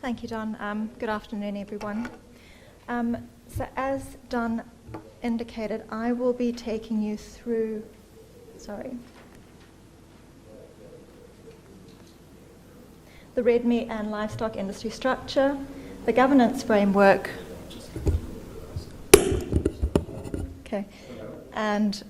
Thank you, Don. Good afternoon, everyone. So as Don indicated, I will be taking you through, the red meat and livestock industry structure, the governance framework, and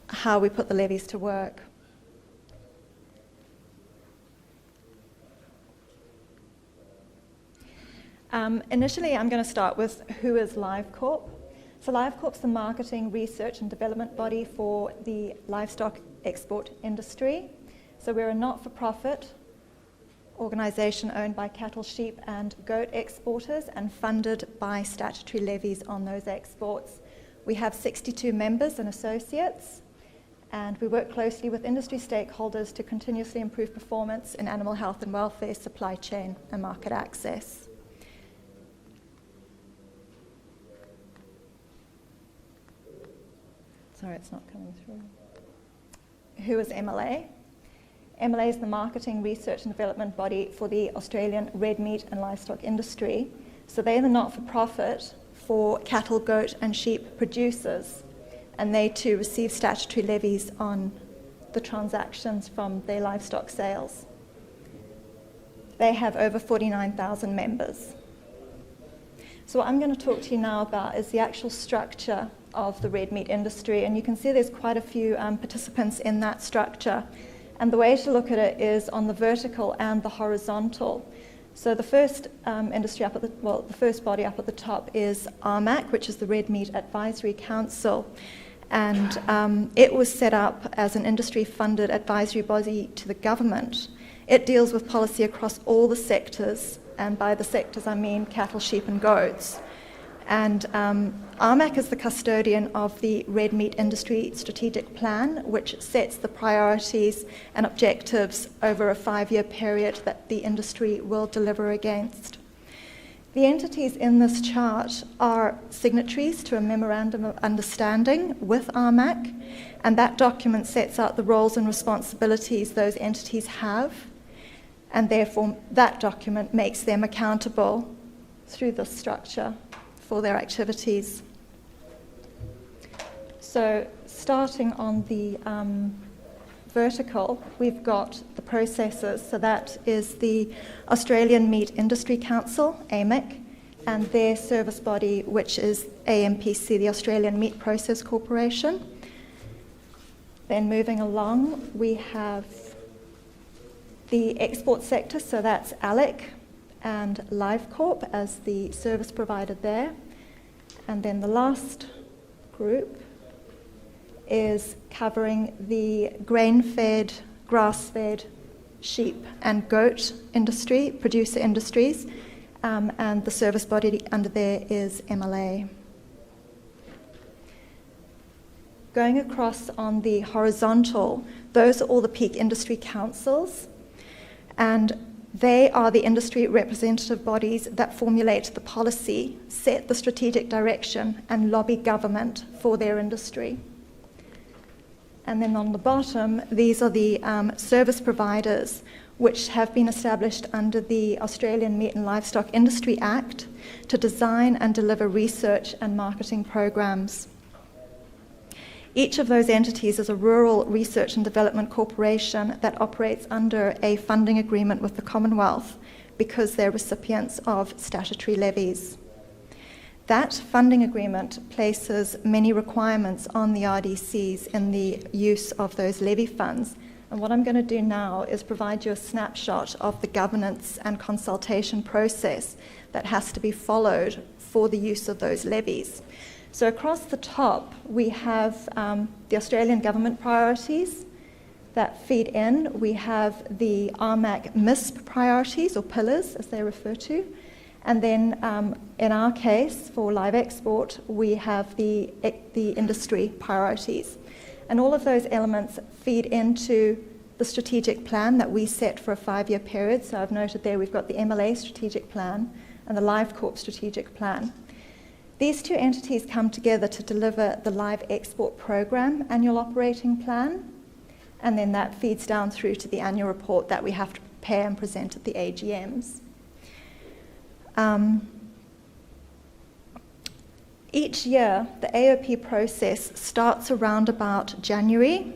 how we put the levies to work. Initially, I'm going to start with who is LiveCorp. So LiveCorp is the marketing, research and development body for the livestock export industry. So we're a not-for-profit organisation owned by cattle, sheep and goat exporters and funded by statutory levies on those exports. We have 62 members and associates, and we work closely with industry stakeholders to continuously improve performance in animal health and welfare, supply chain and market access. Sorry, it's not coming through. Who is MLA? MLA is the marketing, research and development body for the Australian red meat and livestock industry. So they're the not-for-profit for cattle, goat and sheep producers, and they too receive statutory levies on the transactions from their livestock sales. They have over 49,000 members. So what I'm going to talk to you now about is the actual structure of the red meat industry, and you can see there's quite a few participants in that structure. And the way to look at it is on the vertical and the horizontal. So the first the first body up at the top is RMAC, which is the Red Meat Advisory Council. And it was set up as an industry-funded advisory body to the government. It deals with policy across all the sectors, and by the sectors I mean cattle, sheep and goats. And RMAC is the custodian of the Red Meat Industry Strategic Plan, which sets the priorities and objectives over a 5-year period that the industry will deliver against. The entities in this chart are signatories to a Memorandum of Understanding with RMAC, and that document sets out the roles and responsibilities those entities have, and therefore that document makes them accountable through this structure for their activities. So starting on the vertical, we've got the processors. So that is the Australian Meat Industry Council, AMIC, and their service body, which is AMPC, the Australian Meat Process Corporation. Then moving along, we have the export sector, so that's ALEC and LiveCorp as the service provider there. And then the last group is covering the grain-fed, grass-fed sheep and goat industry, producer industries, and the service body under there is MLA. Going across on the horizontal, those are all the peak industry councils, and they are the industry representative bodies that formulate the policy, set the strategic direction, and lobby government for their industry. And then on the bottom, these are the service providers which have been established under the Australian Meat and Livestock Industry Act to design and deliver research and marketing programs. Each of those entities is a rural research and development corporation that operates under a funding agreement with the Commonwealth because they're recipients of statutory levies. That funding agreement places many requirements on the RDCs in the use of those levy funds. And what I'm going to do now is provide you a snapshot of the governance and consultation process that has to be followed for the use of those levies. So across the top, we have the Australian government priorities that feed in. We have the RMAC MISP priorities, or pillars, as they refer to. And then in our case, for live export, we have the industry priorities. And all of those elements feed into the strategic plan that we set for a 5-year period. So I've noted there we've got the MLA strategic plan and the LiveCorp strategic plan. These two entities come together to deliver the Live Export Program annual operating plan, and then that feeds down through to the annual report that we have to prepare and present at the AGMs. Each year, the AOP process starts around about January,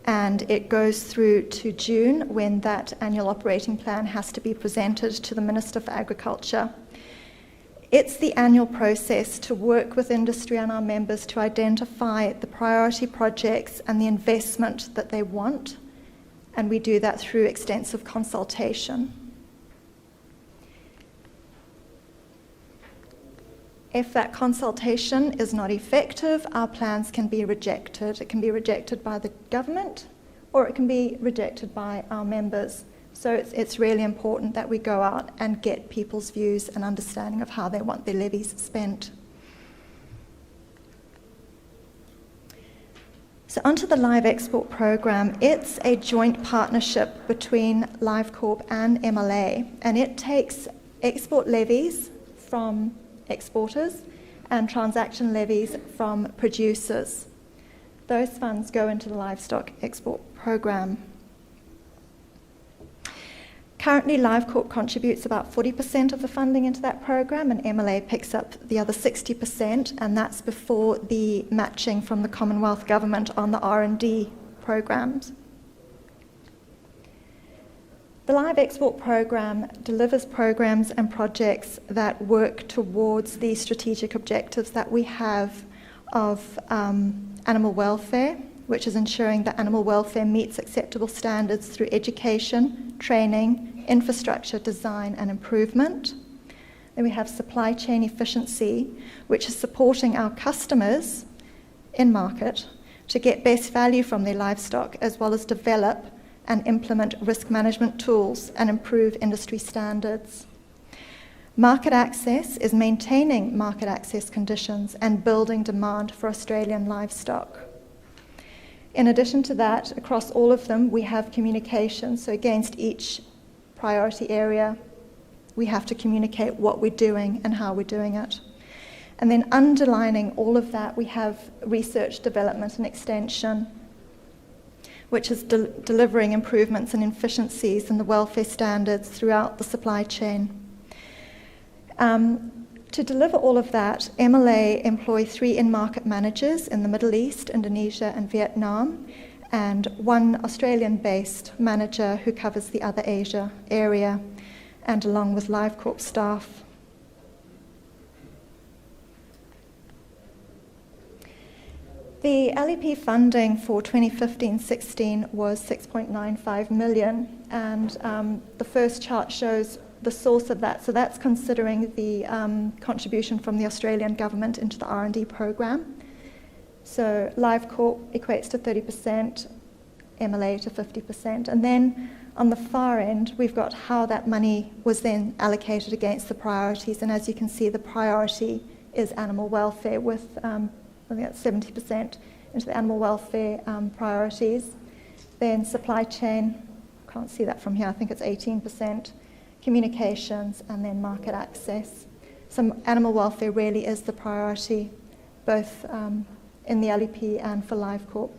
and it goes through to June when that annual operating plan has to be presented to the Minister for Agriculture. It's the annual process to work with industry and our members to identify the priority projects and the investment that they want, and we do that through extensive consultation. If that consultation is not effective, our plans can be rejected. It can be rejected by the government, or it can be rejected by our members. So it's really important that we go out and get people's views and understanding of how they want their levies spent. So onto the Live Export program. It's a joint partnership between LiveCorp and MLA, and it takes export levies from exporters and transaction levies from producers. Those funds go into the livestock export program. Currently, LiveCorp contributes about 40% of the funding into that program, and MLA picks up the other 60%, and that's before the matching from the Commonwealth Government on the R&D programs. The Live Export program delivers programs and projects that work towards the strategic objectives that we have of animal welfare, which is ensuring that animal welfare meets acceptable standards through education, training, infrastructure, design and improvement. Then we have supply chain efficiency, which is supporting our customers in market to get best value from their livestock, as well as develop and implement risk management tools and improve industry standards. Market access is maintaining market access conditions and building demand for Australian livestock. In addition to that, across all of them, we have communication. So against each priority area, we have to communicate what we're doing and how we're doing it. And then underlining all of that, we have research, development and extension, which is delivering improvements and efficiencies in the welfare standards throughout the supply chain. To deliver all of that, MLA employ 3 in-market managers in the Middle East, Indonesia and Vietnam, and 1 Australian-based manager who covers the other Asia area, and along with LiveCorp staff. The LEP funding for 2015-16 was 6.95 million, and the first chart shows the source of that. So that's considering the contribution from the Australian government into the R&D program. So LiveCorp equates to 30%, MLA to 50%. And then on the far end, we've got how that money was then allocated against the priorities. And as you can see, the priority is animal welfare with I think that's 70% into the animal welfare priorities. Then supply chain, can't see that from here, I think it's 18%, communications, and then market access. So animal welfare really is the priority, both in the LEP and for LiveCorp.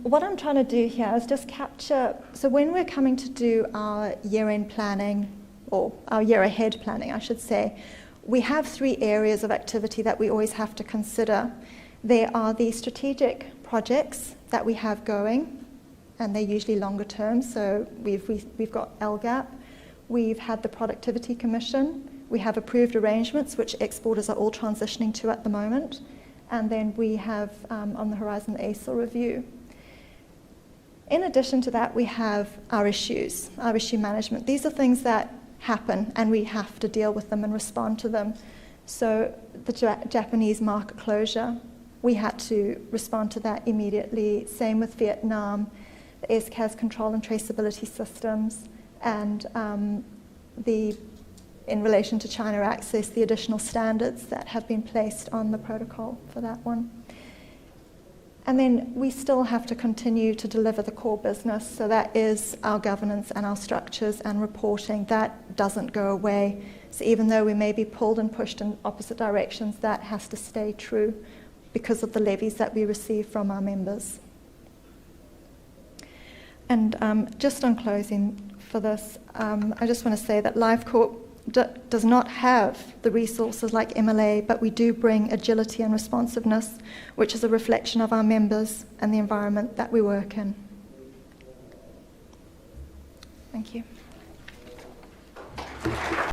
What I'm trying to do here is just capture, so when we're coming to do our year-end planning, or our year ahead planning, I should say, we have 3 areas of activity that we always have to consider. There are the strategic projects that we have going, and they're usually longer term. So we've got LGAP, we've had the Productivity Commission, we have approved arrangements which exporters are all transitioning to at the moment, and then we have on the horizon the Liesel review. In addition to that, we have our issues, our issue management. These are things that happen and we have to deal with them and respond to them. So the Japanese market closure, we had to respond to that immediately. Same with Vietnam, the SCAS control and traceability systems, and in relation to China access, the additional standards that have been placed on the protocol for that one. And then we still have to continue to deliver the core business, so that is our governance and our structures and reporting. That doesn't go away. So even though we may be pulled and pushed in opposite directions, that has to stay true because of the levies that we receive from our members. And just on closing for this, I just want to say that LiveCorp does not have the resources like MLA, but we do bring agility and responsiveness, which is a reflection of our members and the environment that we work in. Thank you.